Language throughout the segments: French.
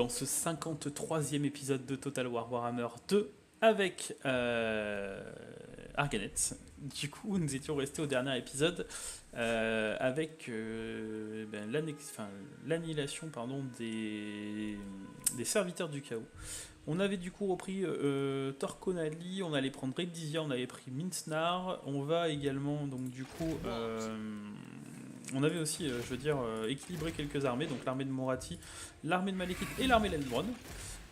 dans ce 53e épisode de Total War Warhammer 2 avec Arganet. Du coup, nous étions restés au dernier épisode avec l'annihilation des serviteurs du chaos. On avait du coup repris Torconali, on allait prendre Redizia, on avait pris Minsnar, on va également donc du coup on avait aussi équilibré quelques armées, donc l'armée de Moratti, l'armée de Malekith et l'armée d'Elbron.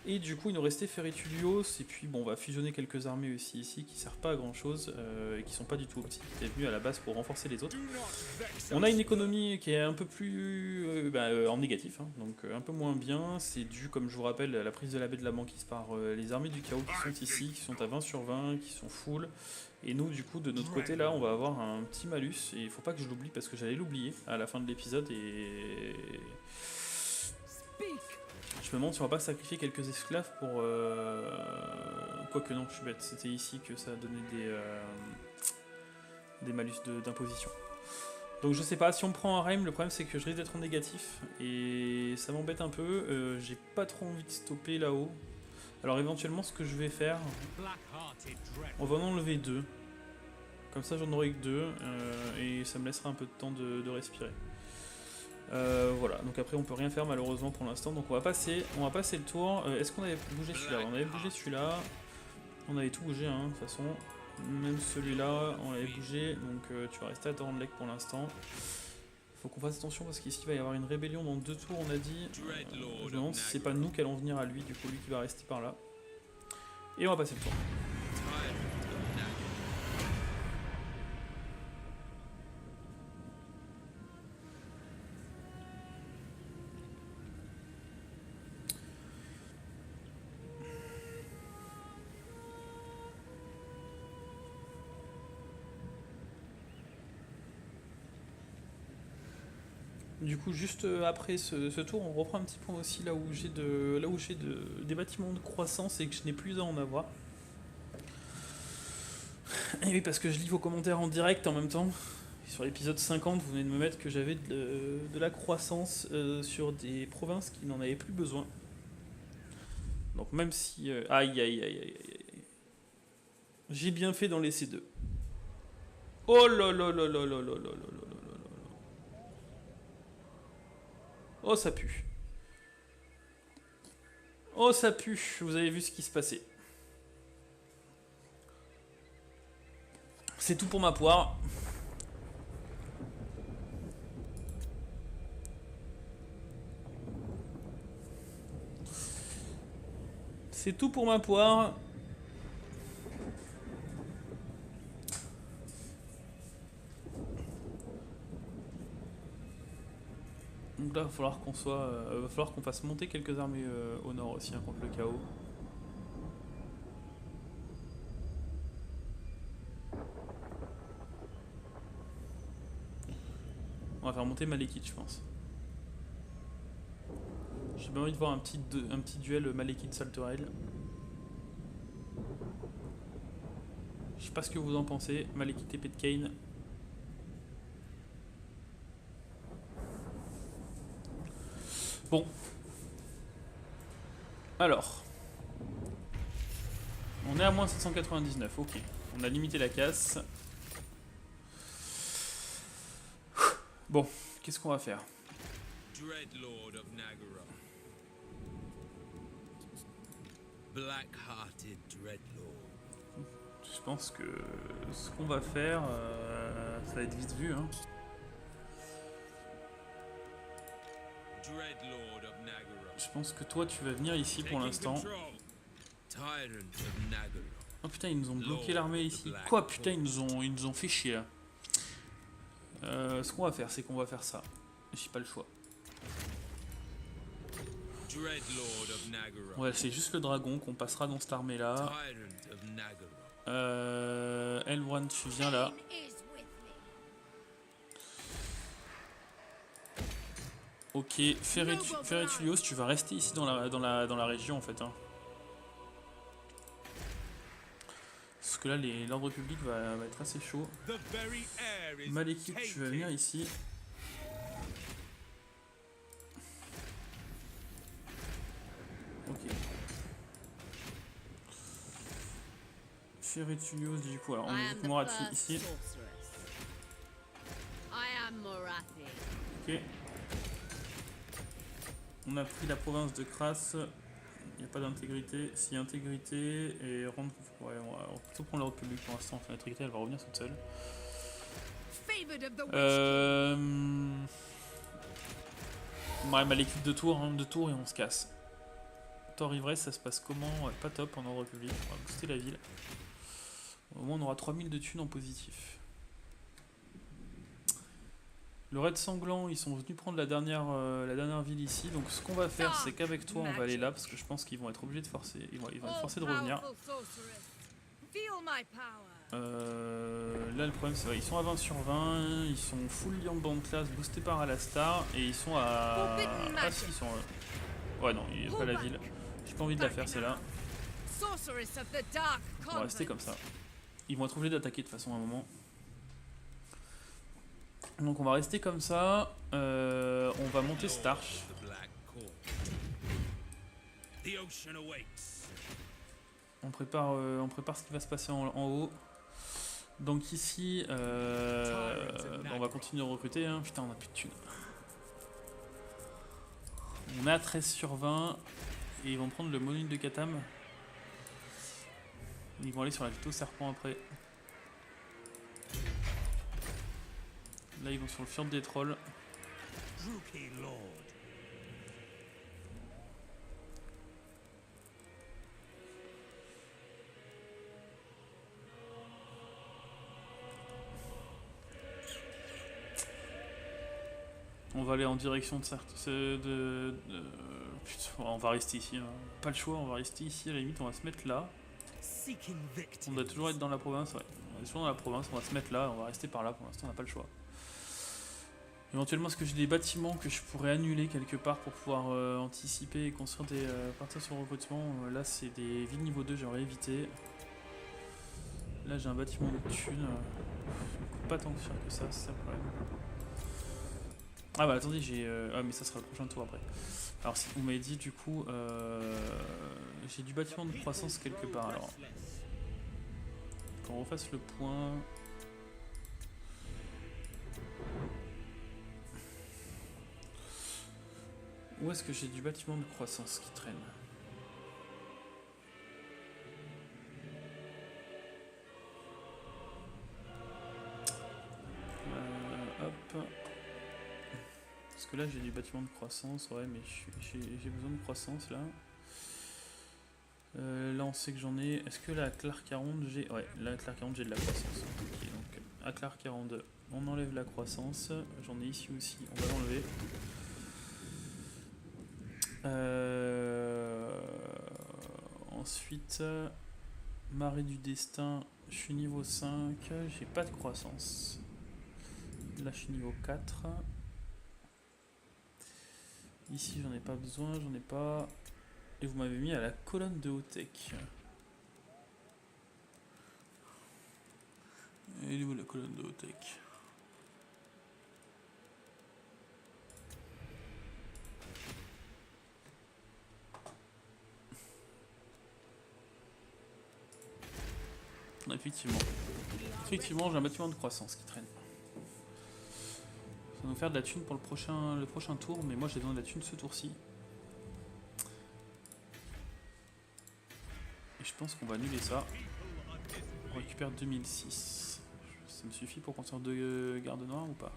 Et du coup il nous restait Ferretulios, et puis bon on va fusionner quelques armées aussi ici qui servent pas à grand chose et qui sont pas du tout optiques, qui étaient venues à la base pour renforcer les autres. On a une économie qui est un peu plus en négatif, hein, donc un peu moins bien. C'est dû, comme je vous rappelle, à la prise de la baie de la banquise par les armées du chaos qui sont ici, qui sont à 20 sur 20, qui sont full. Et nous du coup de notre côté là on va avoir un petit malus, et il faut pas que je l'oublie parce que j'allais l'oublier à la fin de l'épisode et... Je me demande si on va pas sacrifier quelques esclaves pour... Quoique non, je suis bête, c'était ici que ça donnait des malus d'imposition. Donc je sais pas, si on prend un Reim, le problème c'est que je risque d'être en négatif, et ça m'embête un peu, j'ai pas trop envie de stopper là-haut. Alors éventuellement ce que je vais faire, on va en enlever 2. Comme ça j'en aurai que 2, et ça me laissera un peu de temps de respirer. Voilà, donc après on peut rien faire malheureusement pour l'instant, donc on va passer le tour. Est-ce qu'on avait bougé celui-là? On avait bougé celui-là, on avait tout bougé hein, de toute façon, même celui-là on l'avait bougé, donc tu vas rester à Dornlek pour l'instant. Faut qu'on fasse attention parce qu'ici il va y avoir une rébellion dans 2 tours on a dit, je me demande si c'est pas nous qui allons venir à lui, du coup lui qui va rester par là. Et on va passer le tour. Du coup, juste après ce tour, on reprend un petit point aussi là où j'ai des bâtiments de croissance et que je n'ai plus à en avoir. Et oui, parce que je lis vos commentaires en direct en même temps. Sur l'épisode 50, vous venez de me mettre que j'avais de la croissance sur des provinces qui n'en avaient plus besoin. Donc même si... aïe, aïe, aïe, aïe, aïe. J'ai bien fait d'en laisser 2. Oh là là là là là là là là là. Oh ça pue. Oh ça pue, vous avez vu ce qui se passait. C'est tout pour ma poire. C'est tout pour ma poire. Donc là, il va falloir qu'on fasse monter quelques armées au nord aussi hein, contre le chaos. On va faire monter Malekith, je pense. J'ai bien envie de voir un petit duel Malekith-Salterel. Je sais pas ce que vous en pensez, Malekith et Petkane. Bon. Alors. On est à moins 799, ok. On a limité la casse. Bon, qu'est-ce qu'on va faire? Dreadlord of Nagara. Black-hearted Dreadlord. Je pense que ce qu'on va faire, ça va être vite vu. Hein. Dreadlord of Nagara. Je pense que toi tu vas venir ici pour l'instant. Oh putain, ils nous ont bloqué l'armée ici. Quoi putain, ils nous ont fait chier là. Ce qu'on va faire, c'est qu'on va faire ça. J'ai pas le choix. Ouais, c'est juste le dragon qu'on passera dans cette armée là. Elbron, tu viens là. Ok, Ferretulios, tu vas rester ici dans la région en fait. Hein. Parce que là, l'ordre public va être assez chaud. Malekith, tu vas venir ici. Ok. Ferretulios, du coup, alors on I est am avec the Morathi first ici. sorceress. I am Morathi. Ok. On a pris la province de Kras. Il n'y a pas d'intégrité. Si intégrité et rendre. Ouais, on va plutôt prendre la République pour l'instant. Enfin, l'intégrité elle va revenir toute seule. Favored of the Witch King. On arrive à l'équipe de tour, hein, 2 tours et on se casse. Thor Ivresse, ça se passe comment? Ouais, pas top en ordre République. On va booster la ville. Au moins on aura 3000 de thunes en positif. Le raid sanglant, ils sont venus prendre la dernière ville ici. Donc ce qu'on va faire, c'est qu'avec toi, on va aller là parce que je pense qu'ils vont être obligés de forcer. Ils vont être forcés de revenir. All-powerful sorceress, feel my power. Là, le problème, c'est vrai, ils sont à 20 sur 20. Ils sont full Lion Band class, boostés par Alastar. Et ils sont à. Ah si, ils sont. Ouais, non, il n'y a pas la ville. J'ai pas envie de la faire, celle-là. Sorceress of the Dark On va rester Convent. comme ça. Ils vont être obligés d'attaquer de toute façon à un moment. Donc on va rester comme ça. On va monter Starch. The Black Court. The ocean awaits. On prépare ce qui va se passer en haut. Donc ici, on va continuer de recruter. Hein. Putain, on a plus de thunes. On est à 13 sur 20. Et ils vont prendre le Monolithe de Katam. Ils vont aller sur la Vito Serpent après. Là, ils vont sur le Fjord des Trolls. Druki Lord. On va aller en direction de certes. Putain, on va rester ici. Hein. Pas le choix, on va rester ici. À la limite, on va se mettre là. Seeking On victims. doit toujours être dans la province, ouais. On est toujours dans la province, on va se mettre là, on va rester par là. Pour l'instant, on n'a pas le choix. Éventuellement, est-ce que j'ai des bâtiments que je pourrais annuler quelque part pour pouvoir anticiper et construire des partir sur le recrutement? Là, c'est des villes niveau 2, j'aurais évité. Là, j'ai un bâtiment de thunes. Ça coûte pas tant cher que ça, c'est ça le problème. Ah bah attendez, j'ai... Ah mais ça sera le prochain tour après. Alors si vous m'avez dit du coup... j'ai du bâtiment de croissance quelque part. Alors, qu'on refasse le point... Où est-ce que j'ai du bâtiment de croissance qui traîne? Hop. Parce que là j'ai du bâtiment de croissance, ouais, mais j'ai besoin de croissance là. Là on sait que j'en ai. Est-ce que la Clark 40 j'ai. Ouais, là Clark 40 j'ai de la croissance. Ok, donc à Clark 42, on enlève la croissance. J'en ai ici aussi, on va l'enlever. Ensuite, Marée du Destin, je suis niveau 5, j'ai pas de croissance. Là je suis niveau 4. Ici j'en ai pas besoin, j'en ai pas. Et vous m'avez mis à la colonne de haut-tech. Elle est où la colonne de haut-tech? Effectivement, j'ai un bâtiment de croissance qui traîne. Ça va nous faire de la thune pour le prochain tour, mais moi j'ai besoin de la thune ce tour-ci. Et je pense qu'on va annuler ça. On récupère 2006. Ça me suffit pour construire 2 gardes noirs ou pas?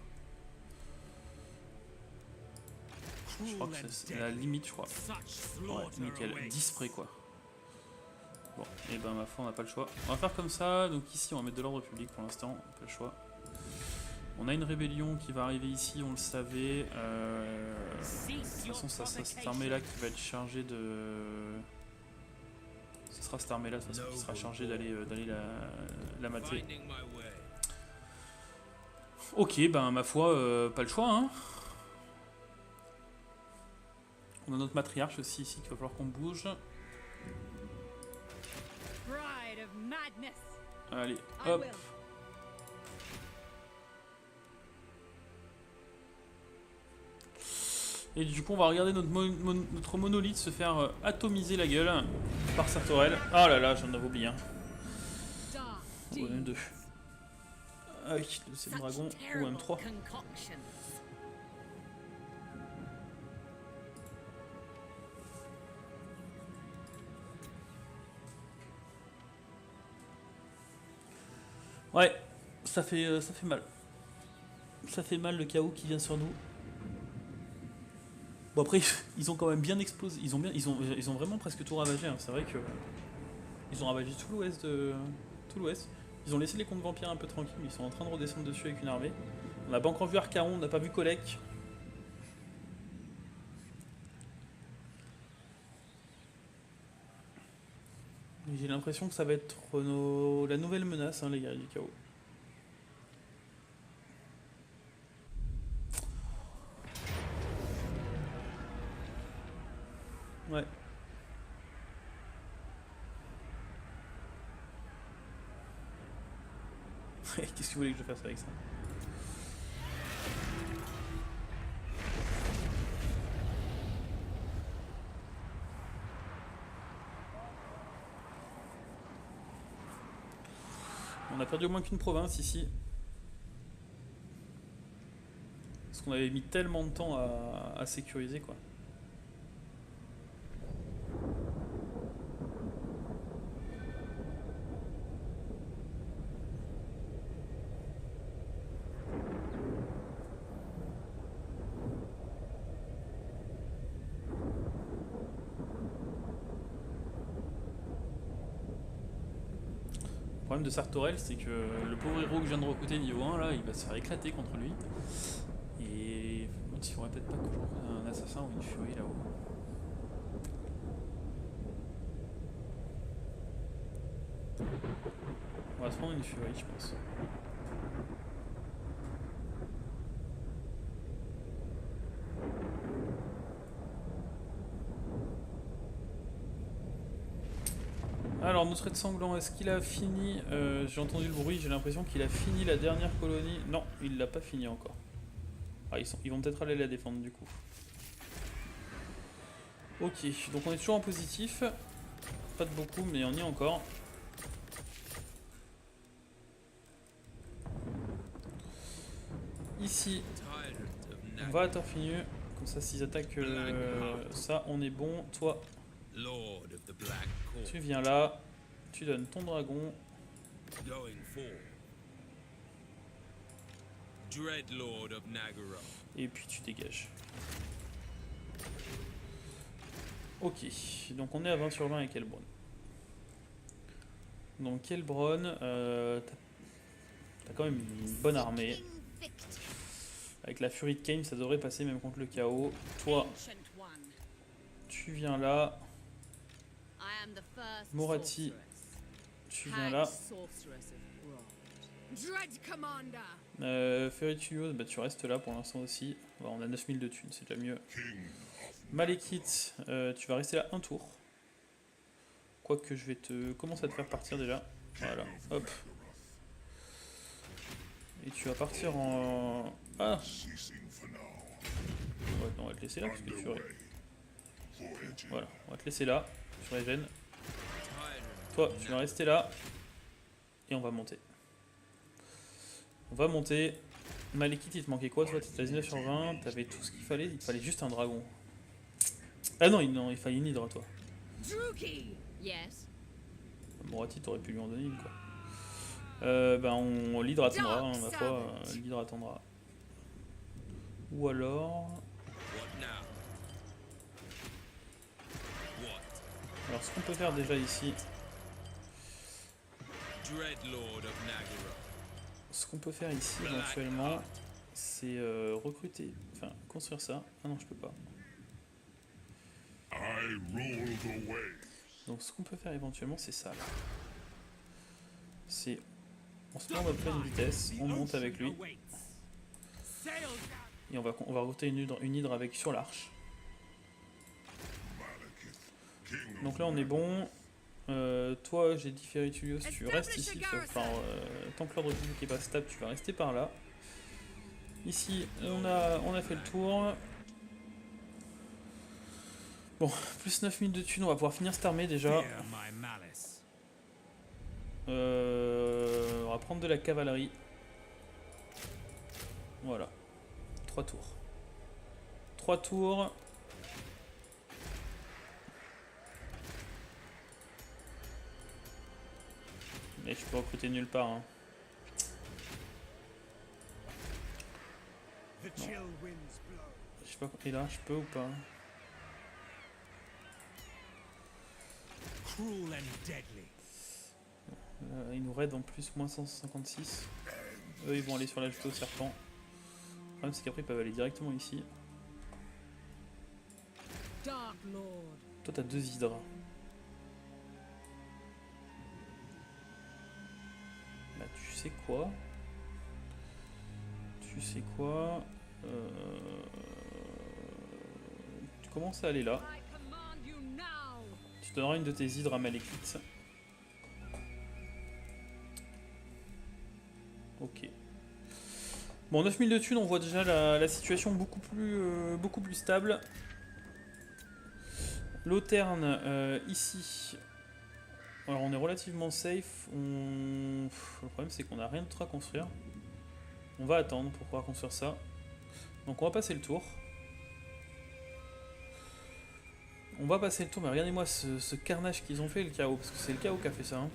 Je crois que c'est la limite, je crois. Ouais, nickel. 10 près quoi. Bon, et ben ma foi, on n'a pas le choix. On va faire comme ça. Donc ici, on va mettre de l'ordre public pour l'instant. On n'a pas le choix. On a une rébellion qui va arriver ici, on le savait. De toute façon, ça sera cette armée-là qui va être chargée de... Ce sera cette armée-là, de toute façon, qui sera chargée d'aller la mater. Finding my way. Ok, ben ma foi, pas le choix, hein. On a notre matriarche aussi ici qu'il va falloir qu'on bouge. Bride of madness. Allez, I hop. will. Et du coup, on va regarder notre monolithe se faire atomiser la gueule par Sartorel. Ah là là, j'en avais oublié un. Dark Oh, même deux. deeds. Ah oui, c'est le dragon, Such ou terrible même 3. concoctions. Ouais, ça fait mal. Ça fait mal le chaos qui vient sur nous. Bon après, ils ont quand même bien explosé. Ils ont vraiment presque tout ravagé. Hein. C'est vrai que ils ont ravagé tout l'ouest tout l'ouest. Ils ont laissé les comptes vampires un peu tranquilles. Ils sont en train de redescendre dessus avec une armée. On n'a pas encore vu Archaon, on n'a pas vu Kolek. J'ai l'impression que ça va être la nouvelle menace, hein, les guerriers du chaos. Ouais. Qu'est-ce que vous voulez que je fasse avec ça? On a perdu au moins qu'une province ici. Parce qu'on avait mis tellement de temps à sécuriser quoi. Le problème de Sartorel, c'est que le pauvre héros que je viens de recruter niveau 1, là, il va se faire éclater contre lui. Et il faudrait peut-être pas que je recrute un assassin ou une furie là-haut. On va se prendre une furie, je pense. Alors, notre aide sanglant, est-ce qu'il a fini j'ai entendu le bruit, j'ai l'impression qu'il a fini la dernière colonie. Non, il l'a pas fini encore. Ah, ils vont peut-être aller la défendre du coup. Ok, donc on est toujours en positif. Pas de beaucoup, mais on y est encore. Ici, on va à Torfinu. Comme ça, s'ils attaquent ça, on est bon. Toi, tu viens là. Tu donnes ton dragon. Et puis tu dégages. Ok, donc on est à 20 sur 20 avec Elbron. Donc Elbron, t'as quand même une bonne armée. Avec la furie de Kame, ça devrait passer même contre le chaos. Toi, tu viens là. Morati, tu viens là. Ferritulios, bah tu restes là pour l'instant aussi. Bon, on a 9000 de thunes, c'est déjà mieux. Malekith, tu vas rester là un tour. Quoique je vais te commencer à te faire partir déjà. Voilà, hop. Et tu vas partir en... Ah ouais, non, on va te laisser là parce que tu aurais... Voilà, on va te laisser là, tu régènes. Toi, tu vas rester là. Et on va monter. On va monter. Malekith, il te manquait quoi toi? T'étais à 19 sur 20, t'avais tout ce qu'il fallait, il te fallait juste un dragon. Ah non, il fallait une hydre à toi. Morati, t'aurais pu lui en donner une quoi. L'hydre attendra, hein, ma foi, l'hydre attendra. Ou alors... Alors ce qu'on peut faire déjà ici... Ce qu'on peut faire ici éventuellement, c'est recruter, enfin construire ça. Ah non, je peux pas. Donc ce qu'on peut faire éventuellement, c'est ça. C'est on se met en pleine vitesse, on monte avec lui et on va recruter une hydre avec sur l'arche. Donc là on est bon. Toi, j'ai dit Ferritulios, tu restes ici, tant que l'ordre public est pas stable, tu vas rester par là. Ici, on a fait le tour. Bon, plus 9000 de thunes, on va pouvoir finir cette armée déjà. Fear my malice. On va prendre de la cavalerie. Voilà. 3 tours. 3 tours. Mais je peux recruter nulle part. Hein. The chill winds blow. Je sais pas. Et là, je peux ou pas? Cruel and deadly. Il nous raid en plus, moins 156. Eux, ils vont aller sur l'ajouter au serpent. Le problème, c'est qu'après, ils peuvent aller directement ici. Dark Lord. Toi, t'as 2 hydres. Bah, tu sais quoi? Tu sais quoi? Tu commences à aller là. I command you now. Tu donneras une de tes hydres à Malekith. Ok. Bon, 9000 de thunes, on voit déjà la situation beaucoup plus stable. Lauterne, ici. Alors, on est relativement safe. Le problème, c'est qu'on n'a rien d'autre à construire. On va attendre pour pouvoir construire ça. Donc, on va passer le tour. On va passer le tour, mais regardez-moi ce carnage qu'ils ont fait, le chaos. Parce que c'est le chaos qui a fait ça. Hein.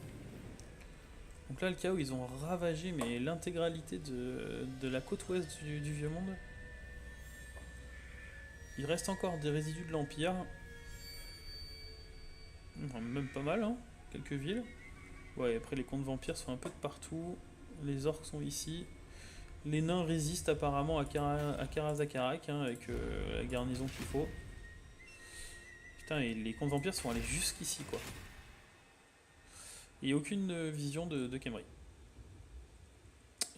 Donc là, le chaos, ils ont ravagé mais l'intégralité de la côte ouest du Vieux Monde. Il reste encore des résidus de l'Empire. Même pas mal, hein. Quelques villes. Ouais, après les comtes vampires sont un peu de partout. Les orques sont ici. Les nains résistent apparemment à Karazakarak, hein, avec la garnison qu'il faut. Putain, et les comtes vampires sont allés jusqu'ici, quoi. Et aucune vision de Khemri.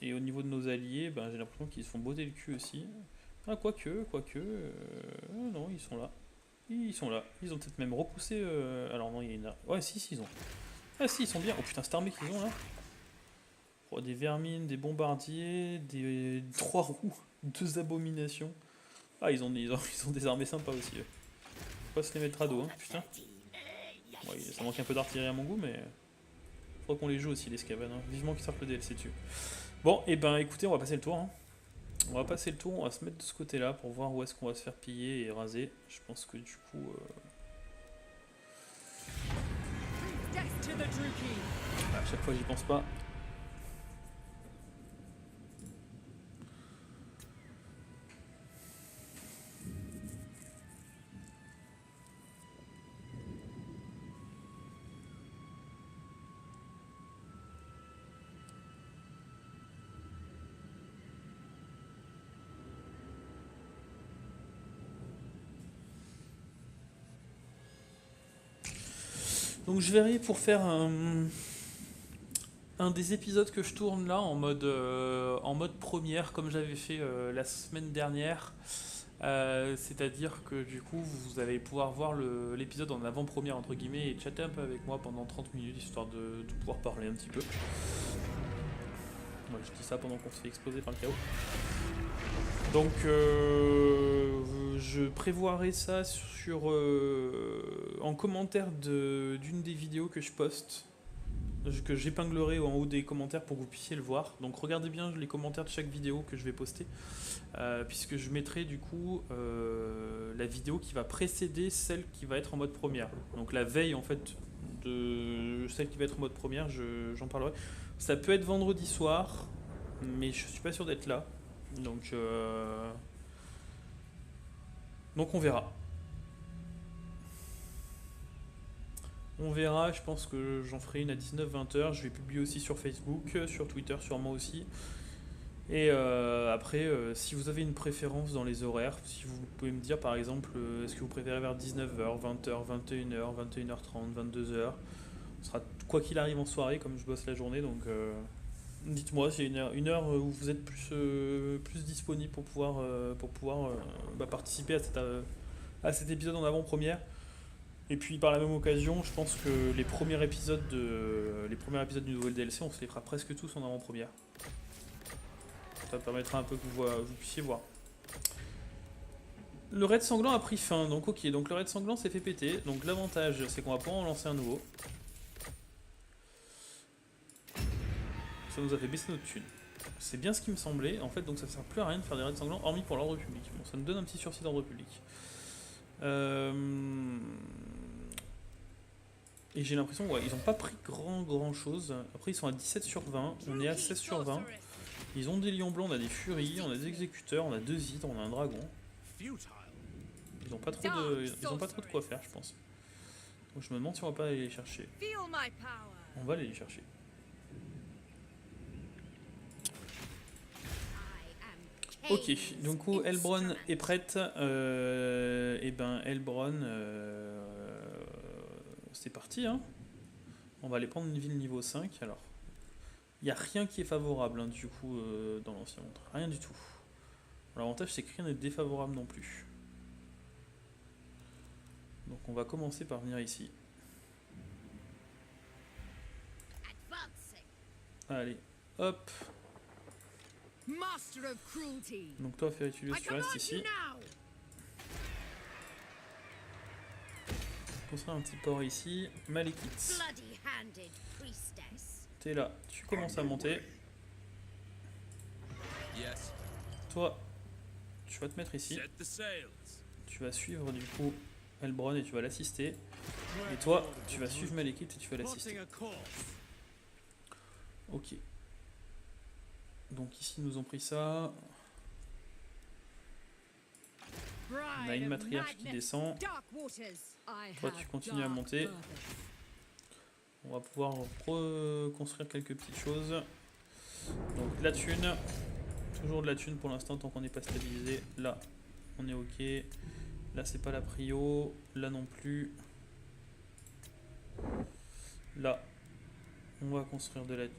Et au niveau de nos alliés, ben, j'ai l'impression qu'ils se font botter le cul aussi. Ah, quoique. Non, ils sont là. Ils sont là. Ils ont peut-être même repoussé. Alors, non, il y a une. Ouais, si, ils ont. Ah, si, ils sont bien. Oh putain, cette armée qu'ils ont là. Oh, des vermines, des bombardiers, des 3 roues, 2 abominations. Ah, ils ont des armées sympas aussi. Faut pas se les mettre à dos, hein, putain. Ouais, ça manque un peu d'artillerie à mon goût, mais. Faudra qu'on les joue aussi, les Skaven. Hein. Vivement qu'ils sortent le DLC dessus. Bon, et ben écoutez, on va passer le tour. Hein. On va passer le tour, on va se mettre de ce côté-là pour voir où est-ce qu'on va se faire piller et raser. Je pense que du coup. Death to the Druki. À chaque fois, j'y pense pas. Donc je verrai pour faire un des épisodes que je tourne là en mode première comme j'avais fait la semaine dernière. C'est-à-dire que du coup vous allez pouvoir voir l'épisode en avant-première entre guillemets et chatter un peu avec moi pendant 30 minutes histoire de pouvoir parler un petit peu. Ouais, je dis ça pendant qu'on se fait exploser par le chaos. Donc je prévoirai ça en commentaire d'une des vidéos que je poste, que j'épinglerai en haut des commentaires pour que vous puissiez le voir. Donc regardez bien les commentaires de chaque vidéo que je vais poster, puisque je mettrai du coup la vidéo qui va précéder celle qui va être en mode première. Donc la veille en fait de celle qui va être en mode première, j'en parlerai. Ça peut être vendredi soir, mais je suis pas sûr d'être là. Donc on verra. On verra, je pense que j'en ferai une à 19-20h. Je vais publier aussi sur Facebook, sur Twitter sûrement aussi. Et après, si vous avez une préférence dans les horaires, si vous pouvez me dire par exemple, est-ce que vous préférez vers 19h, 20h, 21h, 21h30, 22h. Ce sera quoi qu'il arrive en soirée, comme je bosse la journée, donc dites-moi s'il y a une heure où vous êtes plus disponible pour pouvoir participer à cet épisode en avant-première. Et puis par la même occasion, je pense que les premiers épisodes du nouvel DLC, on se les fera presque tous en avant-première. Ça permettra un peu que vous puissiez voir. Le raid sanglant a pris fin, donc ok, donc le raid sanglant s'est fait péter, donc l'avantage c'est qu'on va pouvoir en lancer un nouveau. Ça nous a fait baisser notre thune. C'est bien ce qui me semblait, en fait, donc ça sert plus à rien de faire des raids sanglants, hormis pour l'ordre public. Bon, ça nous donne un petit sursis d'ordre public. Et j'ai l'impression, ouais, ils ont pas pris grand chose. Après, ils sont à 17 sur 20, on est à 16 sur 20. Ils ont des lions blancs, on a des furies, on a des exécuteurs, on a 2 hydres, on a un dragon. Futile. Ils ont pas trop de quoi faire, je pense. Donc je me demande si on va pas aller les chercher. Feel my power. On va aller les chercher. Ok, donc Elbron est prête. Et ben Elbron, c'est parti. Hein. On va aller prendre une ville niveau 5. Alors, il n'y a rien qui est favorable hein, du coup dans l'ancien monde. Rien du tout. L'avantage c'est que rien n'est défavorable non plus. Donc on va commencer par venir ici. Allez, hop. Master of cruelty. Donc toi Ferritulus, I tu restes command ici. you now. Construire un petit port ici. Malekith, Bloody-handed priestess. t'es là, tu commences à monter. Yes. Toi, tu vas te mettre ici. Set the sails. Tu vas suivre du coup Elbron et tu vas l'assister. Et toi, tu vas suivre Malekith et tu vas l'assister. Plotting a course. Ok. Donc ici, ils nous ont pris ça. On a une matriarche qui descend. Toi, tu continues à monter. On va pouvoir reconstruire quelques petites choses. Donc la thune. Toujours de la thune pour l'instant tant qu'on n'est pas stabilisé. Là, on est ok. Là, c'est pas la prio. Là non plus. Là, on va construire de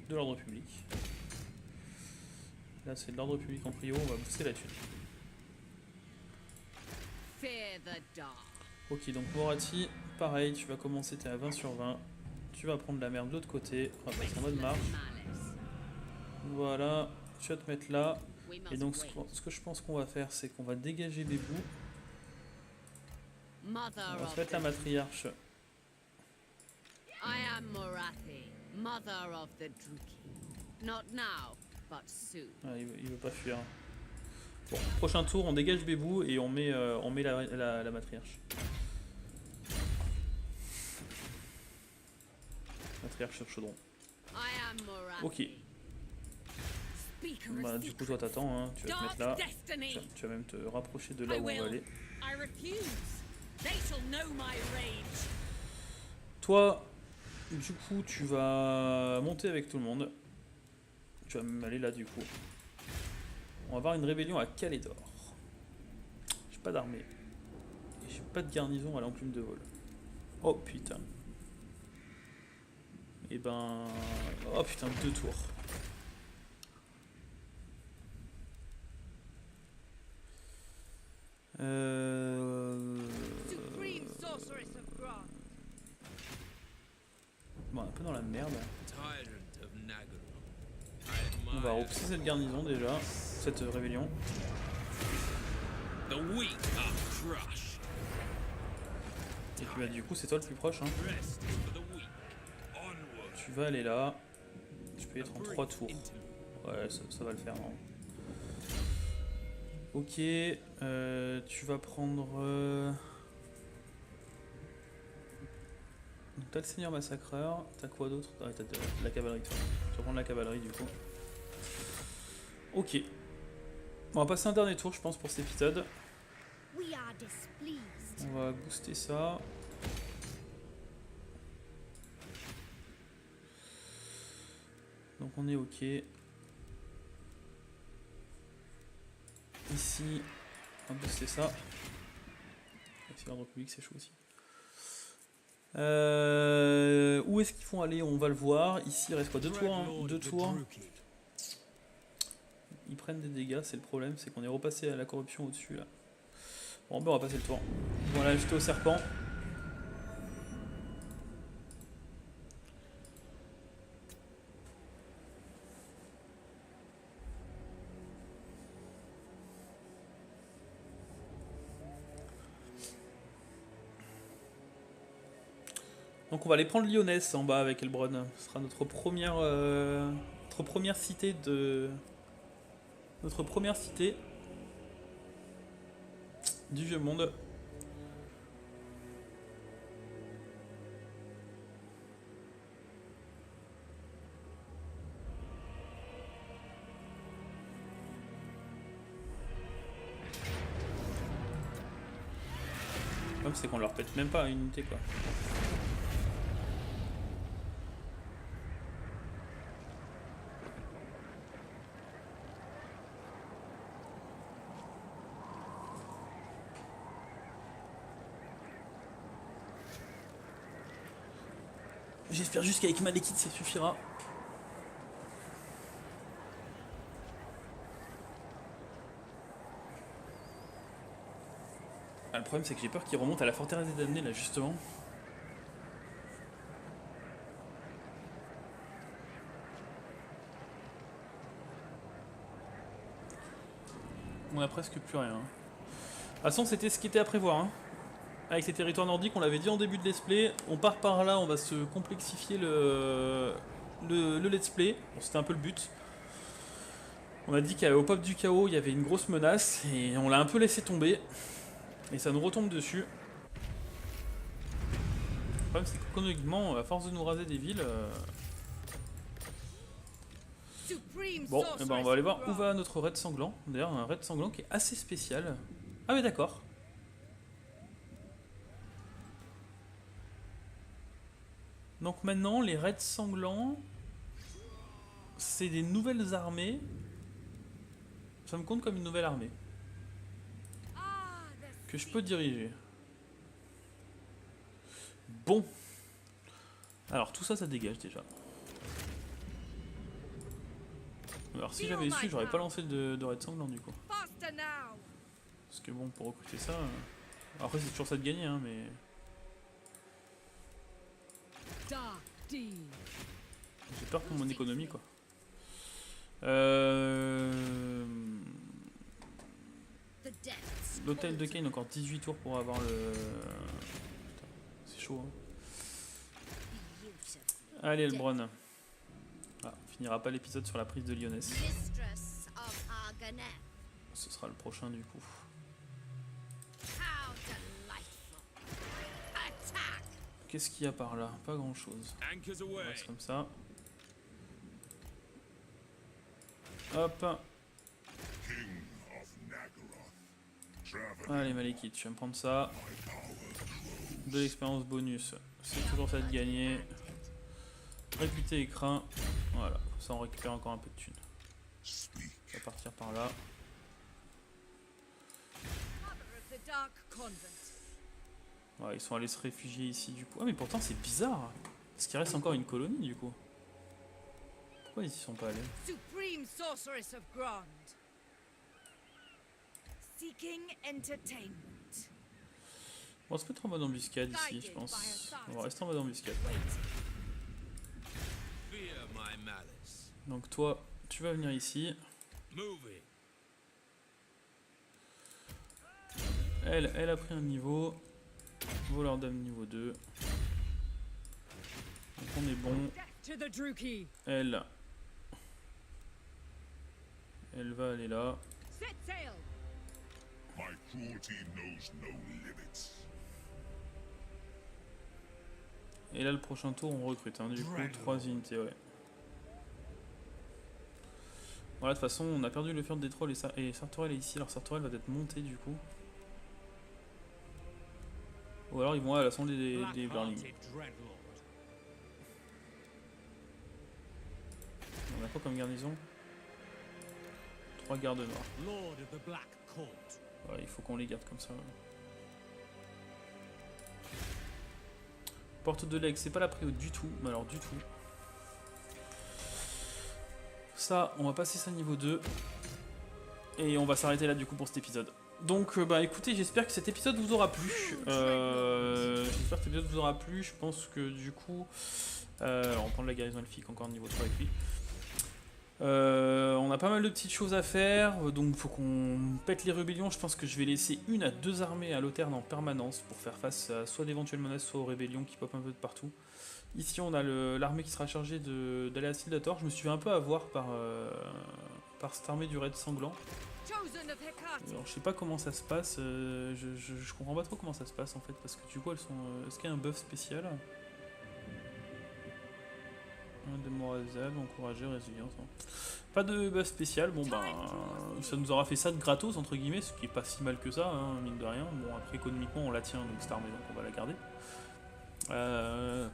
l'ordre public. Là, c'est de l'ordre public en prio. On va booster la thune. Fear the dark. Ok, donc Morati, pareil, tu vas commencer, t'es à 20 sur 20. Tu vas prendre la mer de l'autre côté. On va passer en mode marche. Voilà, tu vas te mettre là. Et donc, ce que je pense qu'on va faire, c'est qu'on va dégager Bébou. On va se mettre la matriarche. I am Morathi, mother of the Druki. Not now, but soon. Ah, il veut pas fuir. Bon, prochain tour, on dégage Bébou et on met la matriarche. Matriarche sur chaudron. I am Morathi. Ok. Speaker of Bah, du coup, toi t'attends, hein. Tu vas te mettre là. Tu vas même te rapprocher de là où on va aller. I refuse. They shall know my rage. Toi, du coup, tu vas monter avec tout le monde. Tu vas même aller là, du coup. On va avoir une rébellion à Calédor. J'ai pas d'armée. Et j'ai pas de garnison à l'enclume de vol. Oh putain. Et ben... Oh putain, 2 tours. Supreme sorceress of Grant. Bon, un peu dans la merde. Tyrant of Nagaron. On va repousser cette garnison déjà. Cette rébellion. The weak are crushed. Et puis bah, du coup, c'est toi le plus proche. Hein. Rest is for the weak. Onward. Tu vas aller là. Tu peux être en 3 tours. Ouais, ça va le faire. Non. Ok, tu vas prendre... Donc t'as le seigneur massacreur, t'as quoi d'autre? Ah, t'as de la cavalerie, toi. Tu vas prendre la cavalerie du coup. Ok. On va passer un dernier tour je pense pour cet épisode. We are displeased. On va booster ça. Donc on est ok. Ici, on va booster ça. Ici, l'ordre public, c'est chaud aussi. Où est-ce qu'ils font aller? On va le voir. Ici, il reste quoi? 2 tours, hein? 2 tours. Ils prennent des dégâts, c'est le problème, c'est qu'on est repassé à la corruption au-dessus là. Bon, ben on va passer le tour. Voilà, j'étais au serpent. Donc on va aller prendre Lyonesse en bas avec Elbron. Ce sera notre première cité de... Notre première cité du vieux monde. Le problème c'est qu'on leur pète même pas une unité quoi. J'espère juste qu'avec Malekith ça suffira. Ah, le problème c'est que j'ai peur qu'il remonte à la forteresse des damnés là justement. On a presque plus rien. De toute façon c'était ce qui était à prévoir. Hein. Avec les territoires nordiques, on l'avait dit en début de let's play, on part par là, on va se complexifier le let's play. Bon, c'était un peu le but. On a dit qu'au pop du chaos, il y avait une grosse menace et on l'a un peu laissé tomber. Et ça nous retombe dessus. Le problème c'est qu'économiquement, à force de nous raser des villes... Bon, et ben on va aller voir où va notre raid sanglant. D'ailleurs un raid sanglant qui est assez spécial. Ah mais d'accord. Donc maintenant les raids sanglants, c'est des nouvelles armées. Ça me compte comme une nouvelle armée. Que je peux diriger. Bon. Alors tout ça, ça dégage déjà. Alors si j'avais su, j'aurais pas lancé de raid sanglant du coup. Parce que bon, pour recruter ça... Après c'est toujours ça de gagner, hein, mais... J'ai peur pour mon économie quoi. L'hôtel de Kane, encore 18 tours pour avoir le... C'est chaud hein. Allez Elbron. Ah, on finira pas l'épisode sur la prise de Lyonesse. Ce sera le prochain du coup. Qu'est-ce qu'il y a par là? Pas grand chose. On reste comme ça. Hop. Allez Malekith, je vais me prendre ça. De l'expérience bonus. C'est toujours ça de gagner. Réputé écrin. Voilà, ça on récupère encore un peu de thunes. On va partir par là. Ouais, ils sont allés se réfugier ici du coup. Ah mais pourtant c'est bizarre. Est-ce qu'il reste encore une colonie du coup? Pourquoi ils y sont pas allés? Supreme Sorceress of Grand. Seeking entertainment. On va se mettre en mode embuscade ici je pense. On va rester en mode embuscade. Donc toi, tu vas venir ici. Elle a pris un niveau. Voleur d'âme niveau 2. Donc on est bon. Elle va aller là. Et là le prochain tour on recrute hein, du coup 3 unités ouais. Voilà de toute façon on a perdu le fer des trolls et Sartorel est ici. Alors Sartorel va être monté du coup. Ou alors ils vont à l'assemblée des Burling. On a quoi comme garnison? 3 gardes noirs. Ouais, il faut qu'on les garde comme ça. Porte de l'aigle, c'est pas la prio du tout, mais alors du tout. Ça, on va passer ça niveau 2. Et on va s'arrêter là du coup pour cet épisode. Donc bah écoutez, j'espère que cet épisode vous aura plu. Je pense que du coup... on va prendre la garnison elfique encore niveau 3 avec lui. On a pas mal de petites choses à faire, donc faut qu'on pète les rébellions. Je pense que je vais laisser 1 à 2 armées à Lothern en permanence pour faire face à soit d'éventuelles menaces, soit aux rébellions qui popent un peu de partout. Ici on a l'armée qui sera chargée d'aller à Sildator. Je me suis fait un peu avoir par cette armée du raid sanglant. Chosen of Hecate. Alors je sais pas comment ça se passe, je comprends pas trop comment ça se passe en fait, parce que du coup elles sont... Est-ce qu'il y a un buff spécial? Démoralisable, encourager, résilience. Non. Pas de buff spécial, bon ben ça nous aura fait ça de gratos entre guillemets, ce qui est pas si mal que ça, hein, mine de rien. Bon après économiquement on la tient donc cette armée donc on va la garder.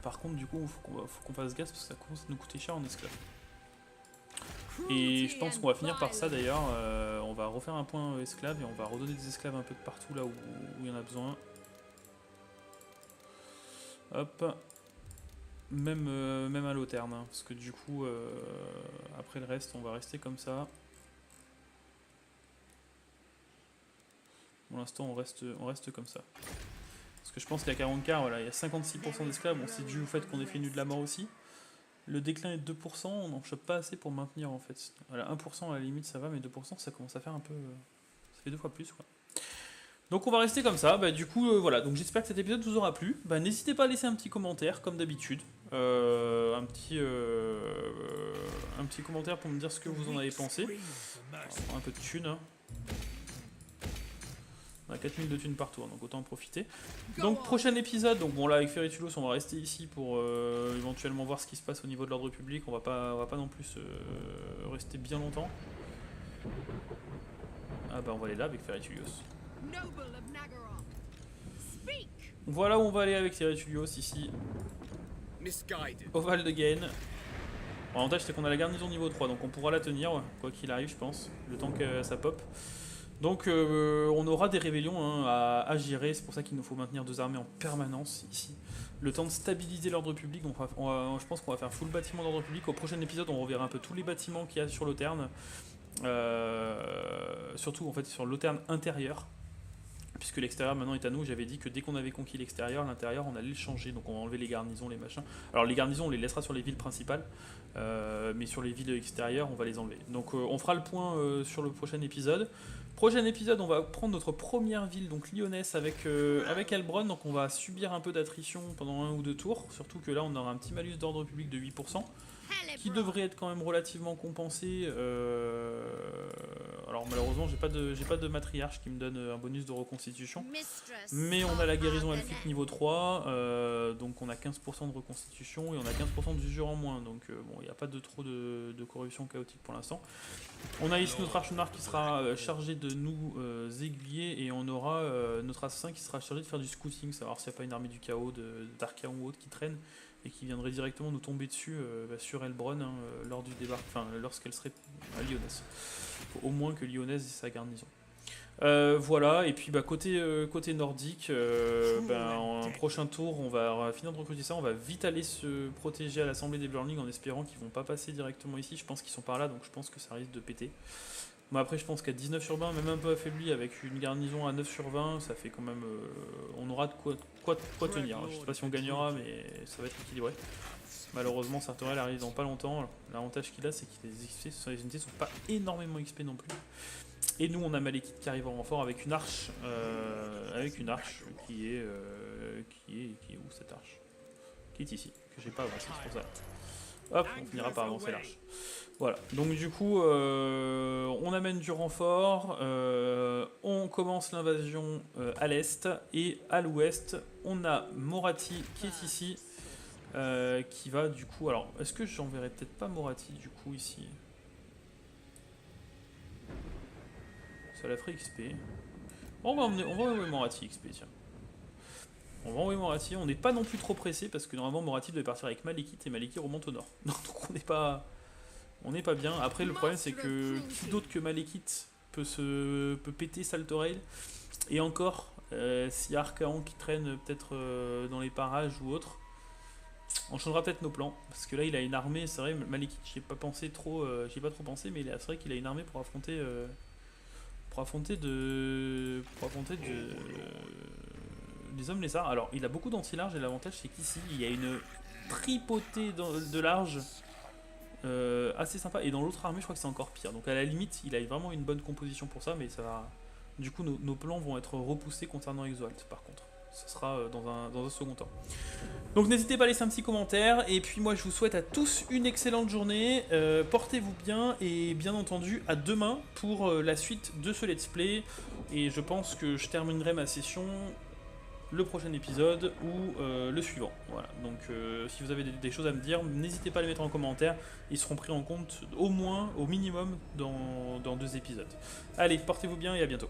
Par contre du coup faut qu'on fasse gaffe parce que ça commence à nous coûter cher en esclaves. Et je pense qu'on va finir par ça d'ailleurs, on va refaire un point esclaves et on va redonner des esclaves un peu de partout là où il y en a besoin. Hop. Même à Lothern, hein, parce que du coup, après le reste, on va rester comme ça. Pour l'instant, on reste comme ça. Parce que je pense qu'à 40K, voilà, il y a 56% d'esclaves, bon, c'est dû au fait qu'on ait fait nu de la mort aussi. Le déclin est de 2%, on n'en chope pas assez pour maintenir en fait. Voilà, 1% à la limite ça va, mais 2% ça commence à faire un peu... ça fait 2 fois plus quoi. Donc on va rester comme ça, du coup voilà, donc j'espère que cet épisode vous aura plu. N'hésitez pas à laisser un petit commentaire comme d'habitude. Un petit commentaire pour me dire ce que vous en avez pensé. Un peu de thunes. Hein. On a 4000 de thunes par tour, donc autant en profiter. Donc prochain épisode, donc bon là avec Ferretulos on va rester ici pour éventuellement voir ce qui se passe au niveau de l'ordre public. On va pas non plus rester bien longtemps. Ah on va aller là avec Ferretulos. Voilà où on va aller avec Ferretulos ici. Au Val de Gain. L'avantage c'est qu'on a la garnison niveau 3 donc on pourra la tenir quoi qu'il arrive je pense, le temps que ça pop. Donc on aura des rébellions hein, à gérer, c'est pour ça qu'il nous faut maintenir 2 armées en permanence ici. Le temps de stabiliser l'ordre public, donc je pense qu'on va faire full bâtiment d'ordre public. Au prochain épisode on reverra un peu tous les bâtiments qu'il y a sur Lothern. Surtout en fait sur Lothern intérieur. Puisque l'extérieur maintenant est à nous, j'avais dit que dès qu'on avait conquis l'extérieur, l'intérieur on allait le changer, donc on va enlever les garnisons, les machins. Alors les garnisons on les laissera sur les villes principales, mais sur les villes extérieures on va les enlever. Donc on fera le point sur le prochain épisode. Prochain épisode on va prendre notre première ville, donc lyonnaise avec Heilbronn, donc on va subir un peu d'attrition pendant 1 ou 2 tours, surtout que là on aura un petit malus d'ordre public de 8%. Qui devrait être quand même relativement compensé. Alors malheureusement j'ai pas de matriarche qui me donne un bonus de reconstitution. Mais on a la guérison elfique niveau 3, donc on a 15% de reconstitution et on a 15% d'usure en moins. Donc bon il n'y a pas trop de corruption chaotique pour l'instant. On a ici notre arche noire qui sera chargé de nous aiguiller et on aura notre assassin qui sera chargé de faire du scouting, savoir s'il n'y a pas une armée du chaos d'Archaon ou autre qui traîne. Et qui viendrait directement nous tomber dessus sur Heilbronn lors du débarque, enfin lorsqu'elle serait à Lyonnaise. Faut au moins que Lyonnaise ait sa garnison. Voilà, et puis côté nordique, en prochain tour, on va finir de recruter ça, on va vite aller se protéger à l'Assemblée des Burning en espérant qu'ils vont pas passer directement ici. Je pense qu'ils sont par là, donc je pense que ça risque de péter. Bon, après je pense qu'à 19 sur 20, même un peu affaibli avec une garnison à 9 sur 20, ça fait quand même... on aura de quoi tenir. Je sais pas si on gagnera, mais ça va être équilibré. Malheureusement, Sartorel arrive dans pas longtemps. L'avantage qu'il a, c'est que les XP sur les unités sont pas énormément XP non plus. Et nous, on a Malekith qui arrive en renfort avec une arche. Qui est où cette arche? Qui est ici, que j'ai pas avancé, c'est pour ça. Hop, on finira par avancer l'arche. Voilà, donc du coup, on amène du renfort, on commence l'invasion à l'est, et à l'ouest, on a Morathi qui est ici, qui va du coup... Alors, est-ce que j'enverrai peut-être pas Morathi du coup ici? Ça la ferait XP. Bon, on va envoyer Morathi XP, tiens. On va envoyer Morathi, on n'est pas non plus trop pressé, parce que normalement Morathi devait partir avec Malekith, et Malekith remonte au nord. Donc on n'est pas bien. Après le problème c'est que qui d'autre que Malekith peut péter Saltorail. Et encore, s'il y a Archaon qui traîne peut-être dans les parages ou autre, on changera peut-être nos plans. Parce que là il a une armée, c'est vrai, Malekith j'y ai pas pas trop pensé, mais c'est vrai qu'il a une armée pour affronter des hommes lézards. Alors il a beaucoup d'anti-large et l'avantage c'est qu'ici il y a une tripotée de large. assez sympa. Et dans l'autre armée, je crois que c'est encore pire. Donc à la limite, il a vraiment une bonne composition pour ça, mais ça va... Du coup, nos plans vont être repoussés concernant Exalt, par contre. Ce sera dans un second temps. Donc n'hésitez pas à laisser un petit commentaire. Et puis moi, je vous souhaite à tous une excellente journée. Portez-vous bien. Et bien entendu, à demain pour la suite de ce let's play. Et je pense que je terminerai ma session le prochain épisode ou le suivant. Voilà. Donc si vous avez des choses à me dire, n'hésitez pas à les mettre en commentaire. Ils seront pris en compte au moins, au minimum, dans 2 épisodes. Allez, portez-vous bien et à bientôt.